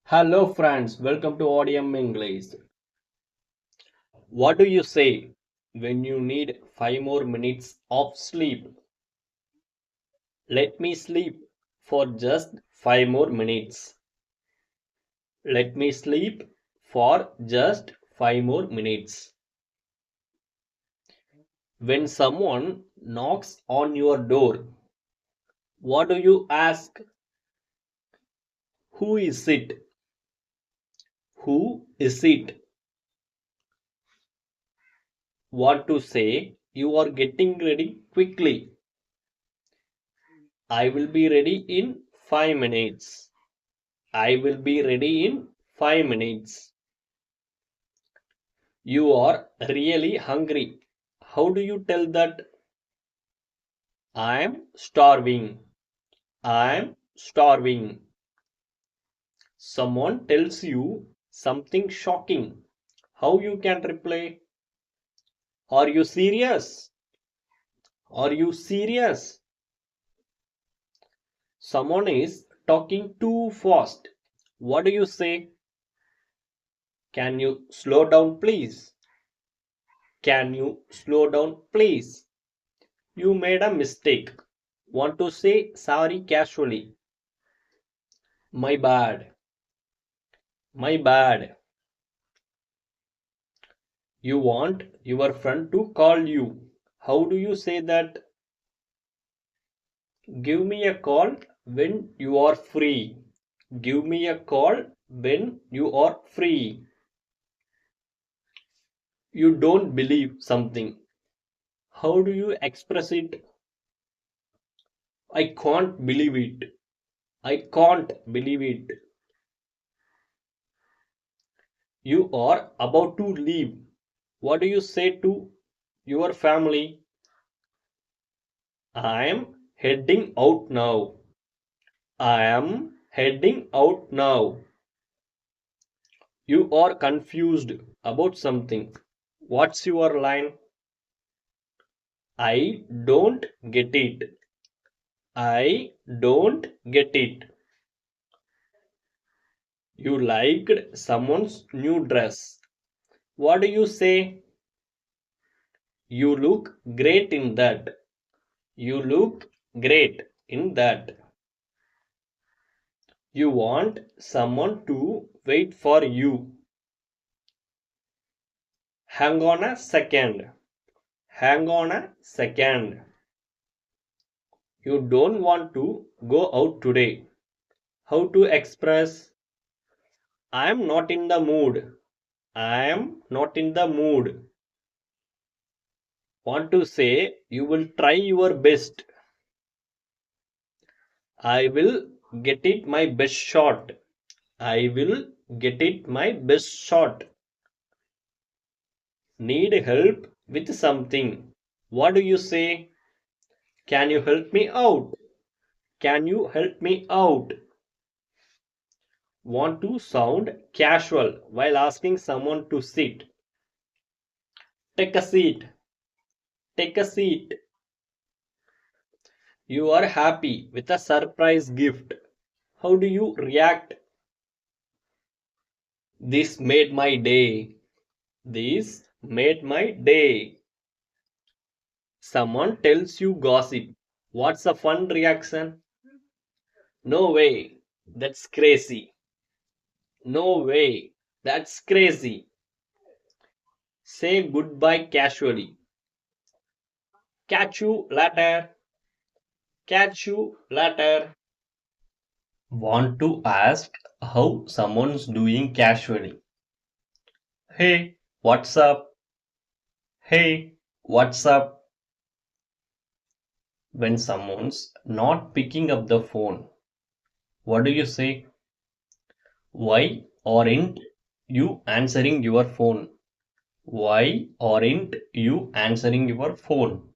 Hello friends, welcome to Audium English. What do you say when you need 5 more minutes of sleep? Let me sleep for just 5 more minutes. Let me sleep for just 5 more minutes. When someone knocks on your door, what do you ask? Who is it? Who is it? What to say? You are getting ready quickly. I will be ready in 5 minutes. I will be ready in 5 minutes. You are really hungry. How do you tell that? I am starving. I am starving. Someone tells you something shocking. How you can reply? Are you serious? Are you serious? Someone is talking too fast. What do you say? Can you slow down, please? Can you slow down, please? You made a mistake. Want to say sorry casually. My bad. My bad. You want your friend to call you. How do you say that? Give me a call when you are free. Give me a call when you are free. You don't believe something. How do you express it? I can't believe it. I can't believe it. You are about to leave. What do you say to your family? I am heading out now. I am heading out now. You are confused about something. What's your line? I don't get it. I don't get it. You liked someone's new dress. What do you say? You look great in that. You look great in that. You want someone to wait for you. Hang on a second. Hang on a second. You don't want to go out today. How to express? I am not in the mood. I am not in the mood. Want to say you will try your best. I will get it my best shot. I will get it my best shot. Need help with something. What do you say? Can you help me out? Can you help me out? Want to sound casual while asking someone to sit. Take a seat. Take a seat. You are happy with a surprise gift. How do you react? This made my day. This made my day. Someone tells you gossip. What's a fun reaction? No way. That's crazy. No way. That's crazy. Say goodbye casually. Catch you later. Catch you later. Want to ask how someone's doing casually. Hey, what's up? Hey, what's up? When someone's not picking up the phone, what do you say? Why aren't you answering your phone? Why aren't you answering your phone?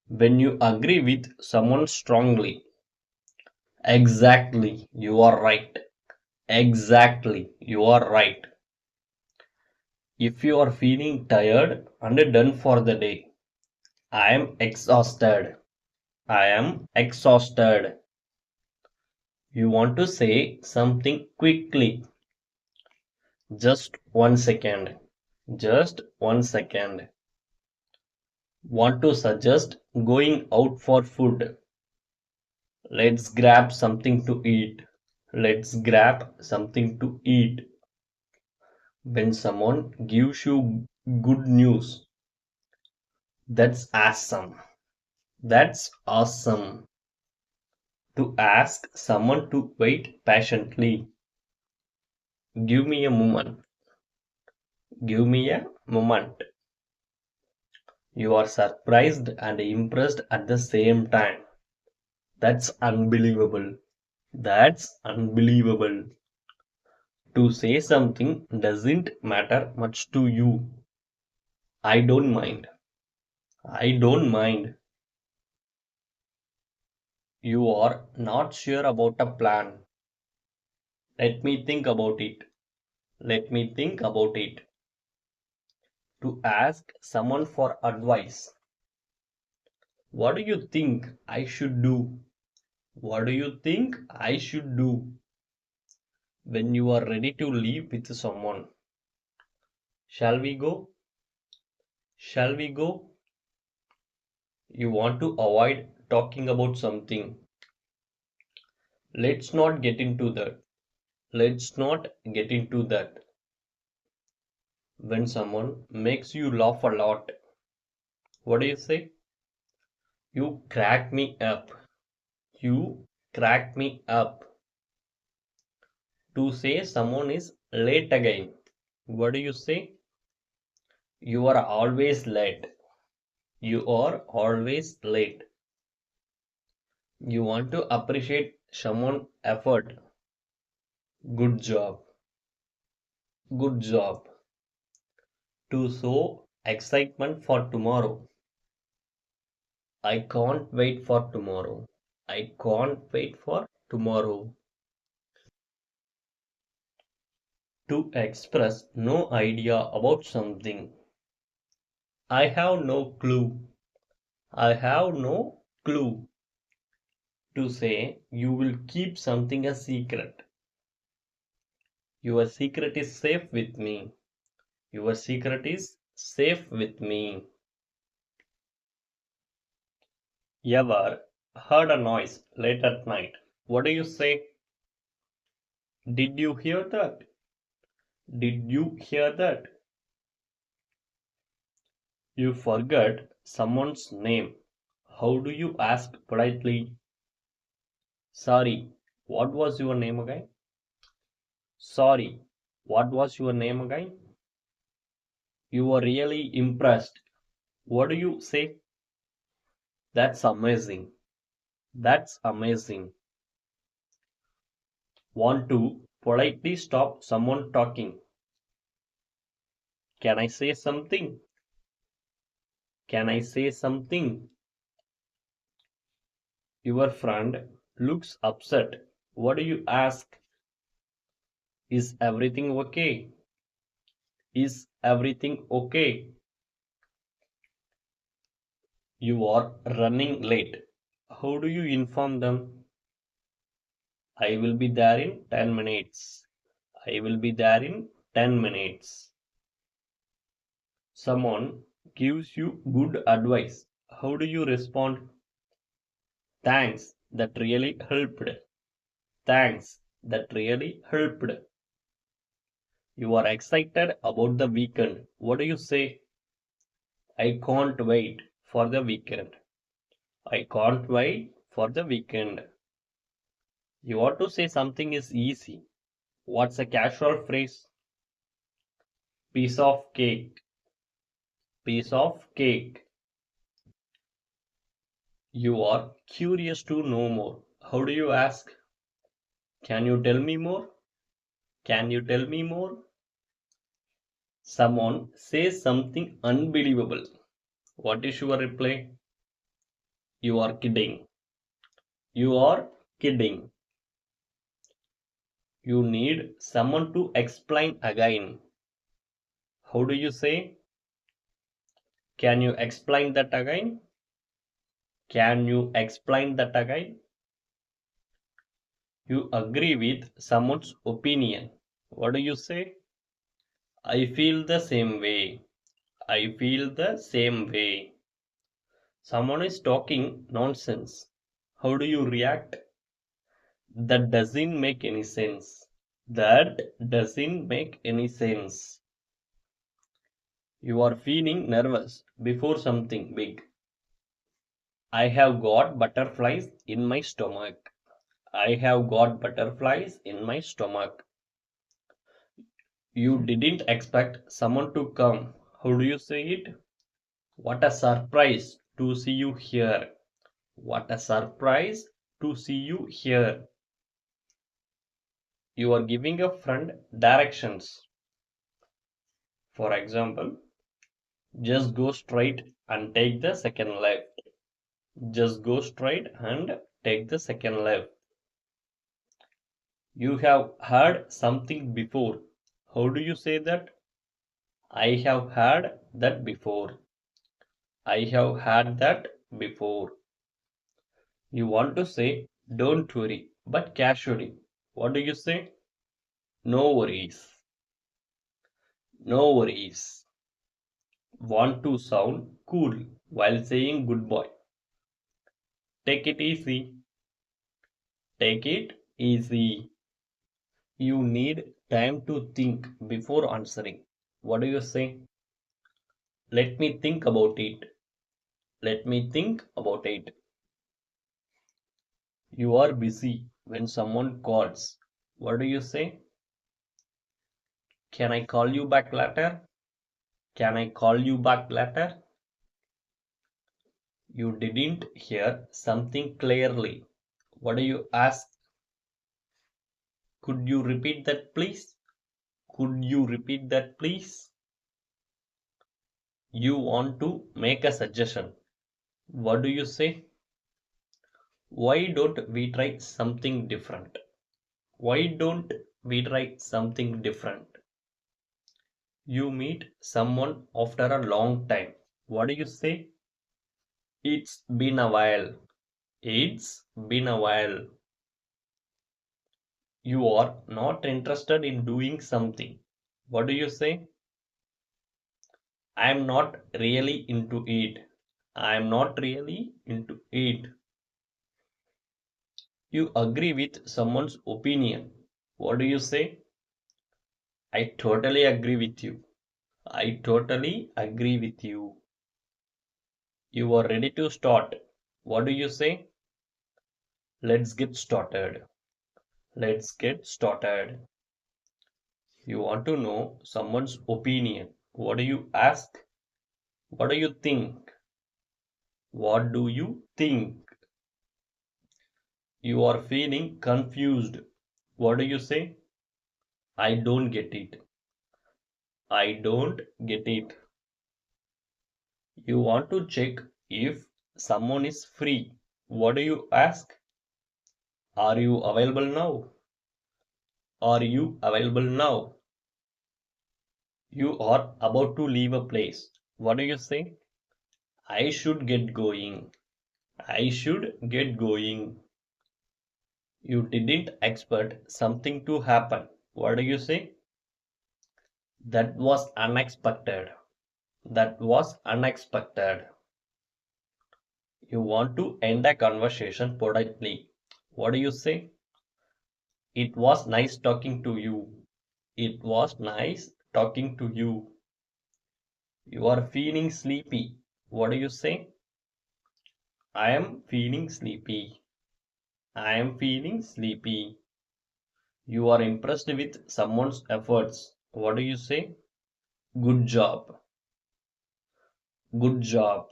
When you agree with someone strongly, exactly, you are right. Exactly, you are right. If you are feeling tired and done for the day, I am exhausted. I am exhausted. You want to say something quickly. Just 1 second. Just 1 second. Want to suggest going out for food. Let's grab something to eat. Let's grab something to eat. When someone gives you good news, that's awesome. That's awesome. To ask someone to wait patiently. Give me a moment. Give me a moment. You are surprised and impressed at the same time. That's unbelievable. That's unbelievable. To say something doesn't matter much to you. I don't mind. I don't mind. You are not sure about a plan. Let me think about it. Let me think about it. To ask someone for advice. What do you think I should do? What do you think I should do? When you are ready to leave with someone. Shall we go? Shall we go? You want to avoid talking about something. Let's not get into that. Let's not get into that. When someone makes you laugh a lot, what do you say? You crack me up. You crack me up. To say someone is late again, what do you say? You are always late. You are always late. You want to appreciate someone's effort. Good job. Good job. To show excitement for tomorrow. I can't wait for tomorrow. I can't wait for tomorrow. To express no idea about something. I have no clue. I have no clue. To say you will keep something a secret. Your secret is safe with me. Your secret is safe with me. Ever heard a noise late at night? What do you say? Did you hear that? Did you hear that? You forgot someone's name. How do you ask politely? Sorry, what was your name again? Sorry, what was your name again? You were really impressed. What do you say? That's amazing. That's amazing. Want to politely stop someone talking. Can I say something? Can I say something? Your friend looks upset. What do you ask? Is everything okay? Is everything okay? You are running late. How do you inform them? I will be there in 10 minutes. I will be there in 10 minutes. Someone gives you good advice. How do you respond? Thanks, that really helped. Thanks, that really helped. You are excited about the weekend. What do you say? I can't wait for the weekend. I can't wait for the weekend. You want to say something is easy. What's a casual phrase? Piece of cake. Piece of cake. You are curious to know more. How do you ask? Can you tell me more? Can you tell me more? Someone says something unbelievable. What is your reply? You are kidding. You are kidding. You need someone to explain again. How do you say? Can you explain that again? Can you explain that again? You agree with someone's opinion. What do you say? I feel the same way. I feel the same way. Someone is talking nonsense. How do you react? That doesn't make any sense. That doesn't make any sense. You are feeling nervous before something big. I have got butterflies in my stomach. I have got butterflies in my stomach. You didn't expect someone to come. How do you say it? What a surprise to see you here. What a surprise to see you here. You are giving a friend directions. For example, just go straight and take the second left. Just go straight and take the second left. You have heard something before. How do you say that? I have heard that before. I have had that before. You want to say, don't worry, but casually. What do you say? No worries. No worries. Want to sound cool while saying goodbye. Take it easy. Take it easy. You need time to think before answering. What do you say? Let me think about it. Let me think about it. You are busy when someone calls. What do you say? Can I call you back later? Can I call you back later? You didn't hear something clearly. What do you ask? Could you repeat that, please? Could you repeat that, please? You want to make a suggestion. What do you say? Why don't we try something different? Why don't we try something different? You meet someone after a long time. What do you say? It's been a while. It's been a while. You are not interested in doing something. What do you say? I'm not really into it. I'm not really into it. You agree with someone's opinion. What do you say? I totally agree with you. I totally agree with you. You are ready to start. What do you say? Let's get started. Let's get started. You want to know someone's opinion. What do you ask? What do you think? What do you think? You are feeling confused. What do you say? I don't get it. I don't get it. You want to check if someone is free. What do you ask? Are you available now? Are you available now? You are about to leave a place. What do you say? I should get going. I should get going. You didn't expect something to happen. What do you say? That was unexpected. That was unexpected. You want to end a conversation politely. What do you say? It was nice talking to you. It was nice talking to you. You are feeling sleepy. What do you say? I am feeling sleepy. I am feeling sleepy. You are impressed with someone's efforts. What do you say? Good job. Good job.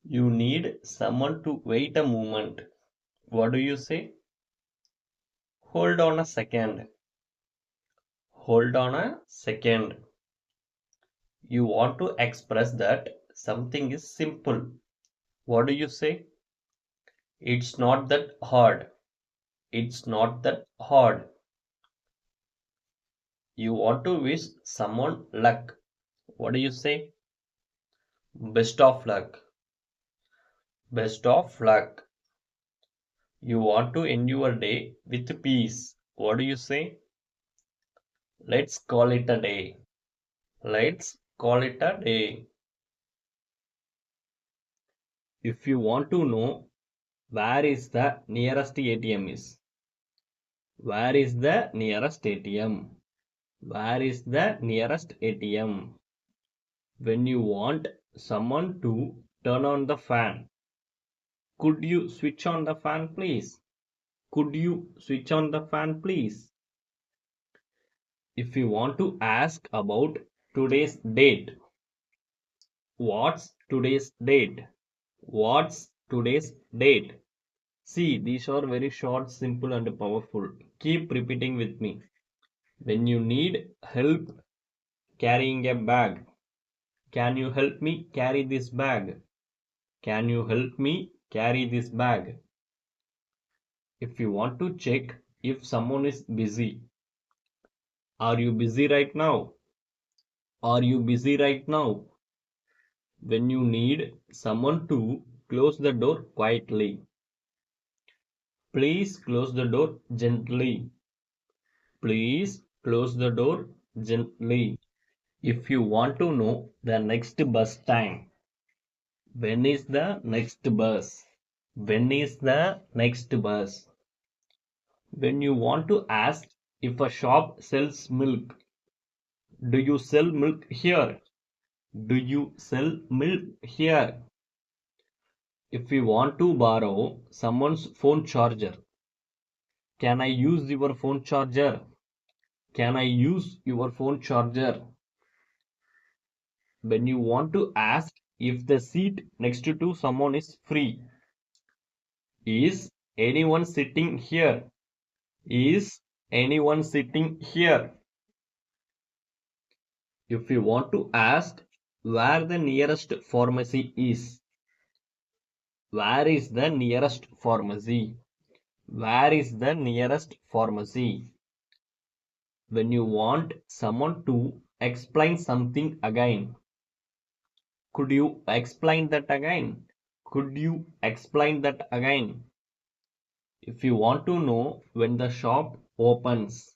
You need someone to wait a moment. What do you say? Hold on a second. Hold on a second. You want to express that something is simple. What do you say? It's not that hard. It's not that hard. You want to wish someone luck. What do you say? Best of luck. Best of luck. You want to end your day with peace. What do you say? Let's call it a day. Let's call it a day. If you want to know where is the nearest ATM is. Where is the nearest ATM? Where is the nearest ATM? When you want someone to turn on the fan. Could you switch on the fan, please? Could you switch on the fan, please? If you want to ask about today's date. What's today's date? What's today's date? See, these are very short, simple, and powerful. Keep repeating with me. When you need help carrying a bag, can you help me carry this bag? Can you help me carry this bag? If you want to check if someone is busy, are you busy right now? Are you busy right now? When you need someone to close the door quietly, please close the door gently. Please close the door gently. If you want to know the next bus time, when is the next bus? When is the next bus? When you want to ask if a shop sells milk, do you sell milk here? Do you sell milk here? If you want to borrow someone's phone charger, can I use your phone charger? Can I use your phone charger? When you want to ask if the seat next to someone is free, is anyone sitting here? Is anyone sitting here? If you want to ask where the nearest pharmacy is, where is the nearest pharmacy? Where is the nearest pharmacy? When you want someone to explain something again, could you explain that again? Could you explain that again? If you want to know when the shop opens,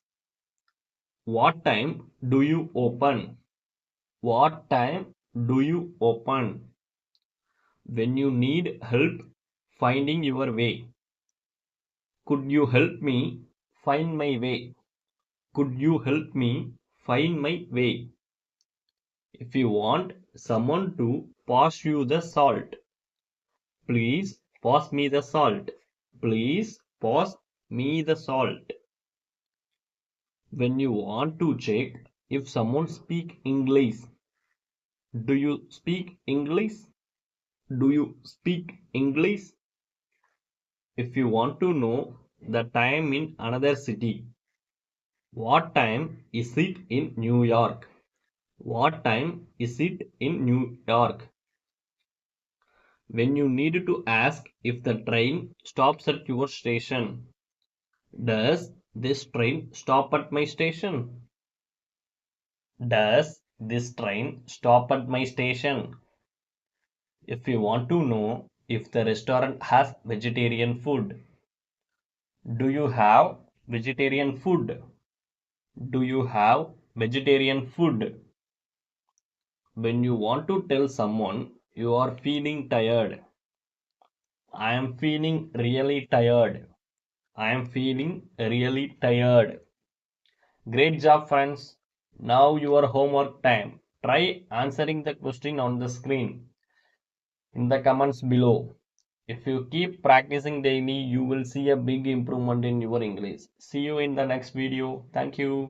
what time do you open? What time do you open? When you need help finding your way, could you help me find my way? Could you help me find my way? If you want someone to pass you the salt, please pass me the salt. Please pass me the salt. When you want to check if someone speak English, do you speak English? Do you speak English? If you want to know the time in another city, what time is it in New York? What time is it in New York? When you need to ask if the train stops at your station, does this train stop at my station? Does this train stop at my station? If you want to know if the restaurant has vegetarian food, do you have vegetarian food? Do you have vegetarian food? When you want to tell someone you are feeling tired, I am feeling really tired. I am feeling really tired. Great job, friends. Now your homework time. Try answering the question on the screen in the comments below. If you keep practicing daily, you will see a big improvement in your English. See you in the next video. Thank you.